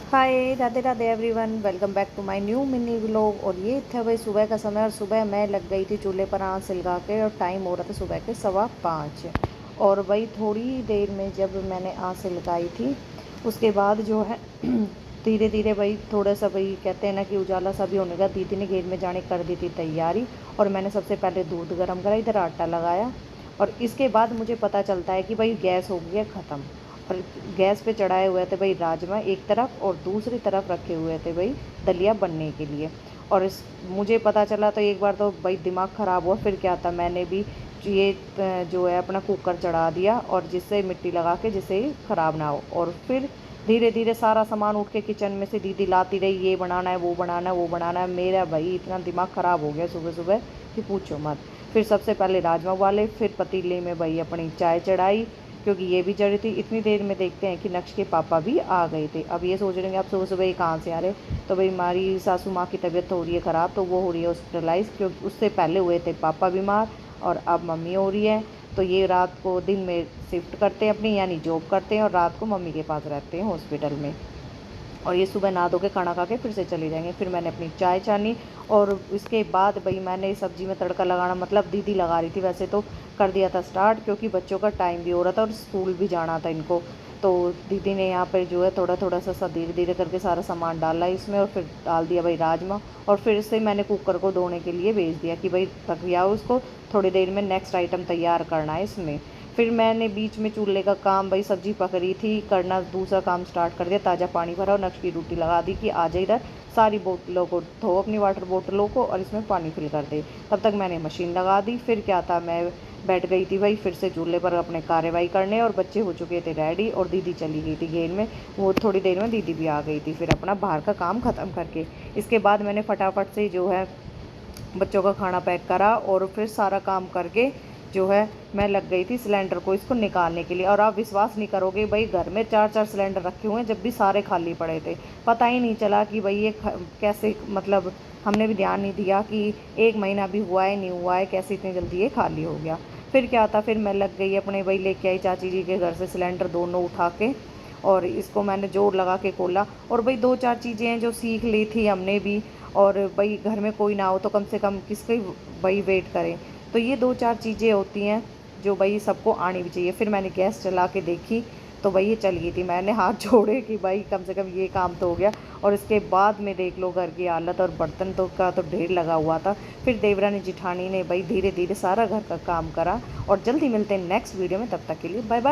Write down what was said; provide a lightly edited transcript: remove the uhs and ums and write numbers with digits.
Hi, Radhe Radhe everyone, welcome back to my new mini vlog. और ये था भाई सुबह का समय, और सुबह मैं लग गई थी चूल्हे पर आँच सिलगा के, और टाइम हो रहा था सुबह के 5:15। और भाई थोड़ी देर में जब मैंने आँच सिलगाई थी, उसके बाद जो है धीरे धीरे भाई थोड़ा सा, भाई कहते हैं ना कि उजाला सा भी होने का, दीदी ने घेर में जाने कर दी थी तैयारी। और मैंने सबसे पहले दूध गर्म करा, इधर आटा लगाया। और इसके बाद मुझे पता चलता है कि भाई गैस हो गई है ख़त्म। और गैस पे चढ़ाए हुए थे भाई राजमा एक तरफ, और दूसरी तरफ रखे हुए थे भाई दलिया बनने के लिए। और इस मुझे पता चला तो एक बार तो भाई दिमाग ख़राब हुआ। फिर क्या था, मैंने भी ये जो है अपना कुकर चढ़ा दिया, और जिससे मिट्टी लगा के जिससे ख़राब ना हो। और फिर धीरे धीरे सारा सामान उठ के किचन में से दीदी लाती रही, ये बनाना है, वो बनाना है, वो बनाना है। मेरा भाई इतना दिमाग ख़राब हो गया सुबह सुबह कि पूछो मत। फिर सबसे पहले राजमा उबाले, फिर पतीले में भाई अपनी चाय चढ़ाई, क्योंकि ये भी जड़ी थी। इतनी देर में देखते हैं कि नक्श के पापा भी आ गए थे। अब ये सोच रहे हैं आप सुबह सुबह ये कहाँ से आ रहे। तो भाई हमारी सासू माँ की तबीयत हो रही है ख़राब, तो वो हो रही है हॉस्पिटलाइज, क्योंकि उससे पहले हुए थे पापा बीमार, और अब मम्मी हो रही है। तो ये रात को दिन में शिफ्ट करते हैं अपनी, यानी जॉब करते हैं, और रात को मम्मी के पास रहते हैं हॉस्पिटल में। और ये सुबह नहा धो के खाना खा के फिर से चले जाएंगे। फिर मैंने अपनी चाय छानी, और इसके बाद भाई मैंने सब्ज़ी में तड़का लगाना, मतलब दीदी लगा रही थी, वैसे तो कर दिया था स्टार्ट, क्योंकि बच्चों का टाइम भी हो रहा था और स्कूल भी जाना था इनको। तो दीदी ने यहाँ पर जो है थोड़ा थोड़ा सा धीरे धीरे करके सारा सामान डाला इसमें, और फिर डाल दिया भाई राजमा। और फिर से मैंने कुकर को धोने के लिए भेज दिया कि भाई रख दिया उसको, थोड़ी देर में नेक्स्ट आइटम तैयार करना है इसमें। फिर मैंने बीच में चूल्हे का काम, भाई सब्जी पक रही थी करना, दूसरा काम स्टार्ट कर दिया। ताज़ा पानी भरा और नक्श की रोटी लगा दी कि आ जाए इधर, सारी बोतलों को धो अपनी वाटर बोतलों को, और इसमें पानी फिल कर दे। तब तक मैंने मशीन लगा दी। फिर क्या था, मैं बैठ गई थी भाई फिर से चूल्हे पर अपने कार्यवाही करने, और बच्चे हो चुके थे रेडी, और दीदी चली गई थी घेर में। वो थोड़ी देर में दीदी भी आ गई थी, फिर अपना बाहर का काम ख़त्म करके। इसके बाद मैंने फटाफट से जो है बच्चों का खाना पैक करा, और फिर सारा काम करके जो है मैं लग गई थी सिलेंडर को इसको निकालने के लिए। और आप विश्वास नहीं करोगे भाई, घर में 4-4 सिलेंडर रखे हुए हैं, जब भी सारे खाली पड़े थे। पता ही नहीं चला कि भाई ये कैसे, मतलब हमने भी ध्यान नहीं दिया कि 1 महीना भी हुआ है नहीं हुआ है, कैसे इतनी जल्दी ये खाली हो गया। फिर क्या था, फिर मैं लग गई अपने भाई लेके आई चाची जी के घर से सिलेंडर दोनों उठा के, और इसको मैंने जोर लगा के खोला। और भाई 2-4 चीज़ें हैं जो सीख ली थी हमने भी, और भाई घर में कोई ना हो तो कम से कम किसके भाई वेट करें। तो ये 2-4 चीज़ें होती हैं जो भाई सबको आनी भी चाहिए। फिर मैंने गैस चला के देखी, तो भाई ये चल गई थी। मैंने हाथ जोड़े कि भाई कम से कम ये काम तो हो गया। और इसके बाद में देख लो घर की हालत, और बर्तन तो का तो ढेर लगा हुआ था। फिर देवरानी जिठानी ने भाई धीरे धीरे सारा घर का काम करा। और जल्दी मिलते हैं नेक्स्ट वीडियो में, तब तक के लिए बाय बाय।